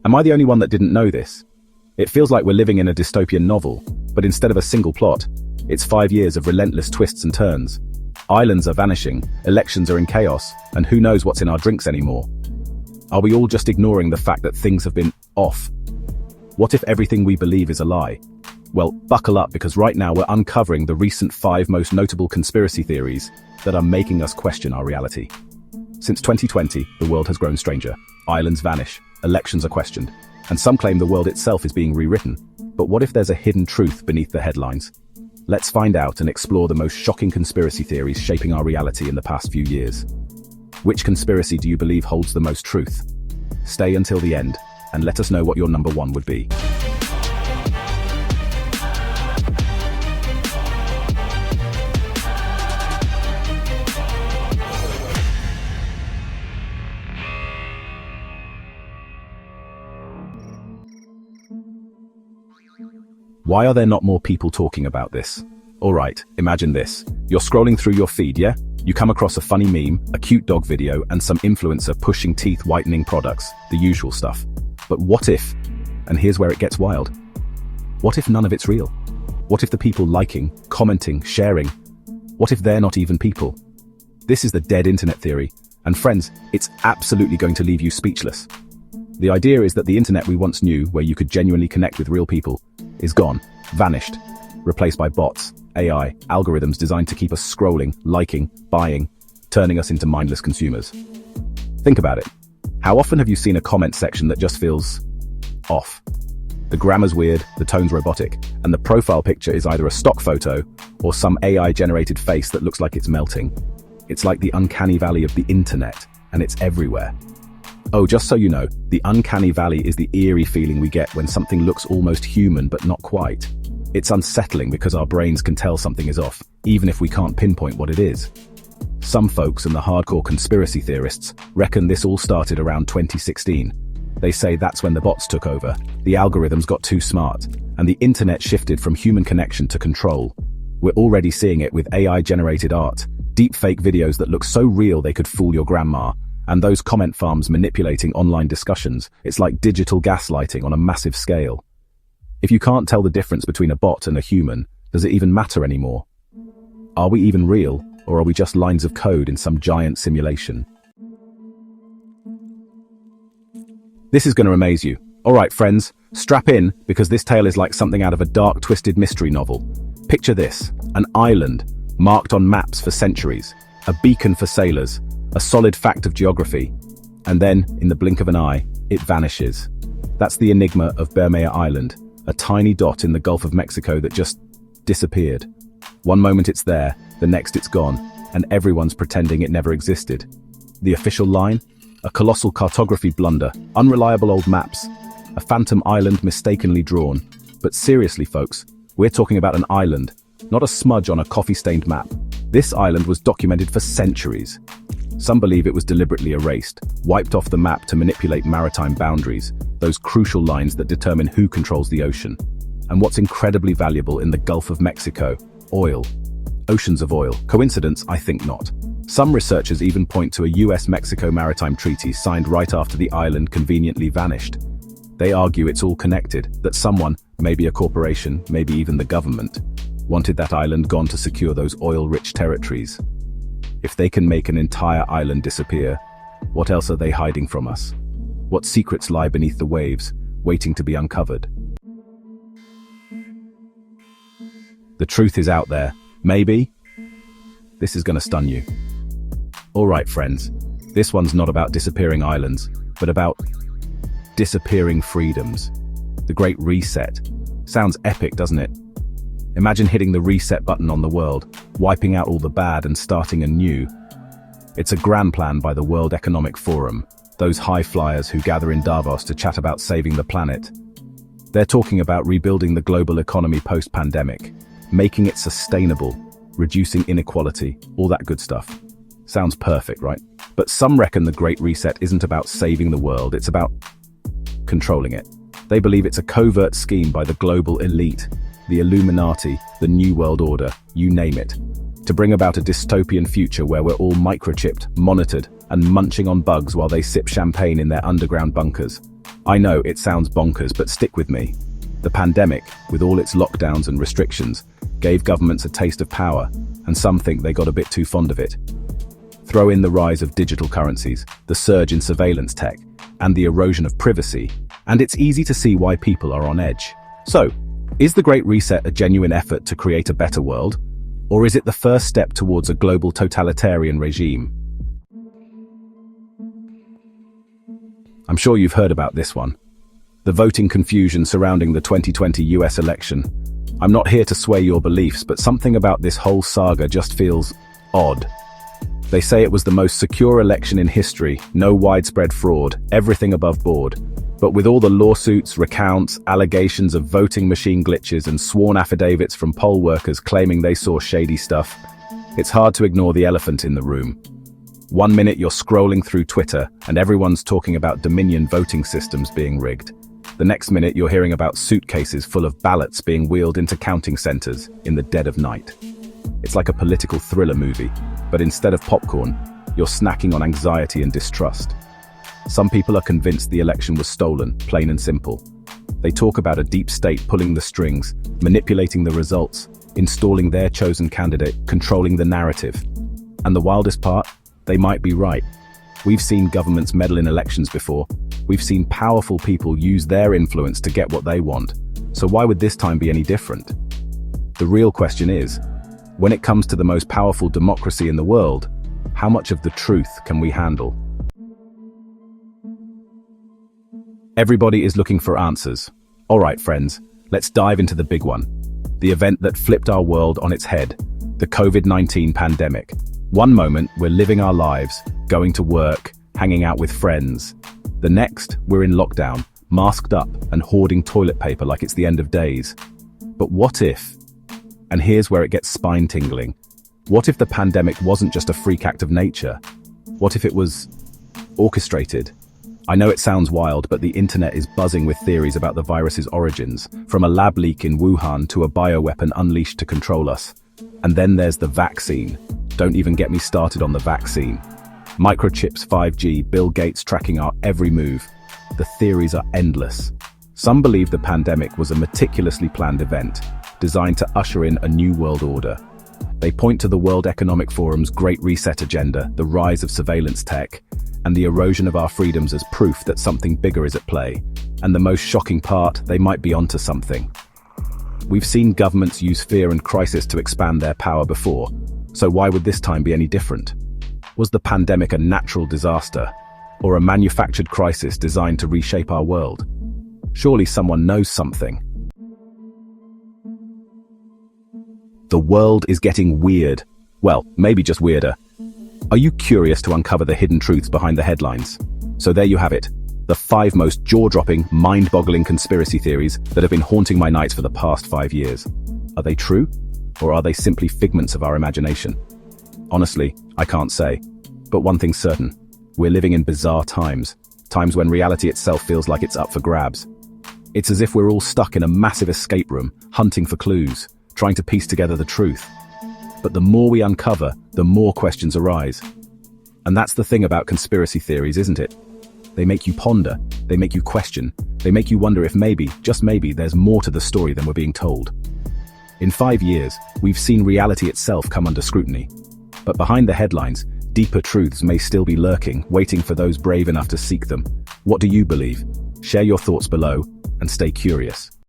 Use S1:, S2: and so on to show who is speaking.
S1: Am I the only one that didn't know this? It feels like we're living in a dystopian novel, but instead of a single plot, it's 5 years of relentless twists and turns. Islands are vanishing, elections are in chaos, and who knows what's in our drinks anymore. Are we all just ignoring the fact that things have been off? What if everything we believe is a lie? Well, buckle up, because right now we're uncovering the recent 5 most notable conspiracy theories that are making us question our reality. Since 2020, the world has grown stranger. Islands vanish, elections are questioned, and some claim the world itself is being rewritten. But what if there's a hidden truth beneath the headlines? Let's find out and explore the most shocking conspiracy theories shaping our reality in the past few years. Which conspiracy do you believe holds the most truth? Stay until the end, and let us know what your number 1 would be. Why are there not more people talking about this? Alright, imagine this. You're scrolling through your feed, yeah? You come across a funny meme, a cute dog video, and some influencer pushing teeth whitening products, the usual stuff. But what if, and here's where it gets wild, what if none of it's real? What if the people liking, commenting, sharing, what if they're not even people? This is the dead internet theory, and friends, it's absolutely going to leave you speechless. The idea is that the internet we once knew, where you could genuinely connect with real people, is gone, vanished, replaced by bots, AI, algorithms designed to keep us scrolling, liking, buying, turning us into mindless consumers. Think about it. How often have you seen a comment section that just feels off? The grammar's weird, the tone's robotic, and the profile picture is either a stock photo or some AI-generated face that looks like it's melting. It's like the uncanny valley of the internet, and it's everywhere. Oh, just so you know, the uncanny valley is the eerie feeling we get when something looks almost human but not quite. It's unsettling because our brains can tell something is off, even if we can't pinpoint what it is. Some folks and the hardcore conspiracy theorists reckon this all started around 2016. They say that's when the bots took over, the algorithms got too smart, and the internet shifted from human connection to control. We're already seeing it with AI-generated art, deepfake videos that look so real they could fool your grandma, and those comment farms manipulating online discussions. It's like digital gaslighting on a massive scale. If you can't tell the difference between a bot and a human, does it even matter anymore? Are we even real, or are we just lines of code in some giant simulation? This is going to amaze you. Alright friends, strap in, because this tale is like something out of a dark, twisted mystery novel. Picture this, an island, marked on maps for centuries, a beacon for sailors, a solid fact of geography, and then, in the blink of an eye, it vanishes. That's the enigma of Bermeja Island, a tiny dot in the Gulf of Mexico that just disappeared. One moment it's there, the next it's gone, and everyone's pretending it never existed. The official line? A colossal cartography blunder, unreliable old maps, a phantom island mistakenly drawn. But seriously folks, we're talking about an island, not a smudge on a coffee-stained map. This island was documented for centuries. Some believe it was deliberately erased, wiped off the map to manipulate maritime boundaries, those crucial lines that determine who controls the ocean. And what's incredibly valuable in the Gulf of Mexico? Oil. Oceans of oil. Coincidence? I think not. Some researchers even point to a US-Mexico maritime treaty signed right after the island conveniently vanished. They argue it's all connected, that someone, maybe a corporation, maybe even the government, wanted that island gone to secure those oil-rich territories. If they can make an entire island disappear, what else are they hiding from us? What secrets lie beneath the waves, waiting to be uncovered? The truth is out there. Maybe? This is gonna stun you. Alright friends, this one's not about disappearing islands, but about disappearing freedoms. The Great Reset. Sounds epic, doesn't it? Imagine hitting the reset button on the world, wiping out all the bad and starting anew. It's a grand plan by the World Economic Forum, those high flyers who gather in Davos to chat about saving the planet. They're talking about rebuilding the global economy post-pandemic, making it sustainable, reducing inequality, all that good stuff. Sounds perfect, right? But some reckon the Great Reset isn't about saving the world, it's about controlling it. They believe it's a covert scheme by the global elite, the Illuminati, the New World Order, you name it, to bring about a dystopian future where we're all microchipped, monitored, and munching on bugs while they sip champagne in their underground bunkers. I know it sounds bonkers, but stick with me. The pandemic, with all its lockdowns and restrictions, gave governments a taste of power, and some think they got a bit too fond of it. Throw in the rise of digital currencies, the surge in surveillance tech, and the erosion of privacy, and it's easy to see why people are on edge. So, is the Great Reset a genuine effort to create a better world? Or is it the first step towards a global totalitarian regime? I'm sure you've heard about this one. The voting confusion surrounding the 2020 US election. I'm not here to sway your beliefs, but something about this whole saga just feels odd. They say it was the most secure election in history, no widespread fraud, everything above board. But with all the lawsuits, recounts, allegations of voting machine glitches and sworn affidavits from poll workers claiming they saw shady stuff, it's hard to ignore the elephant in the room. One minute you're scrolling through Twitter and everyone's talking about Dominion voting systems being rigged. The next minute you're hearing about suitcases full of ballots being wheeled into counting centers in the dead of night. It's like a political thriller movie, but instead of popcorn, you're snacking on anxiety and distrust. Some people are convinced the election was stolen, plain and simple. They talk about a deep state pulling the strings, manipulating the results, installing their chosen candidate, controlling the narrative. And the wildest part? They might be right. We've seen governments meddle in elections before. We've seen powerful people use their influence to get what they want. So why would this time be any different? The real question is, when it comes to the most powerful democracy in the world, how much of the truth can we handle? Everybody is looking for answers. All right, friends, let's dive into the big one. The event that flipped our world on its head, the COVID-19 pandemic. One moment, we're living our lives, going to work, hanging out with friends. The next, we're in lockdown, masked up and hoarding toilet paper like it's the end of days. But what if, and here's where it gets spine-tingling, what if the pandemic wasn't just a freak act of nature? What if it was orchestrated? I know it sounds wild, but the internet is buzzing with theories about the virus's origins, from a lab leak in Wuhan to a bioweapon unleashed to control us. And then there's the vaccine. Don't even get me started on the vaccine. Microchips, 5G, Bill Gates tracking our every move. The theories are endless. Some believe the pandemic was a meticulously planned event, designed to usher in a new world order. They point to the World Economic Forum's Great Reset agenda, the rise of surveillance tech, and the erosion of our freedoms as proof that something bigger is at play. And the most shocking part, they might be onto something. We've seen governments use fear and crisis to expand their power before, so why would this time be any different? Was the pandemic a natural disaster, or a manufactured crisis designed to reshape our world? Surely someone knows something. The world is getting weird. Well, maybe just weirder. Are you curious to uncover the hidden truths behind the headlines? So there you have it. The 5 most jaw-dropping, mind-boggling conspiracy theories that have been haunting my nights for the past 5 years. Are they true? Or are they simply figments of our imagination? Honestly, I can't say. But one thing's certain. We're living in bizarre times. Times when reality itself feels like it's up for grabs. It's as if we're all stuck in a massive escape room, hunting for clues, trying to piece together the truth. But the more we uncover, the more questions arise. And that's the thing about conspiracy theories, isn't it? They make you ponder, they make you question, they make you wonder if maybe, just maybe, there's more to the story than we're being told. In 5 years, we've seen reality itself come under scrutiny. But behind the headlines, deeper truths may still be lurking, waiting for those brave enough to seek them. What do you believe? Share your thoughts below, and stay curious.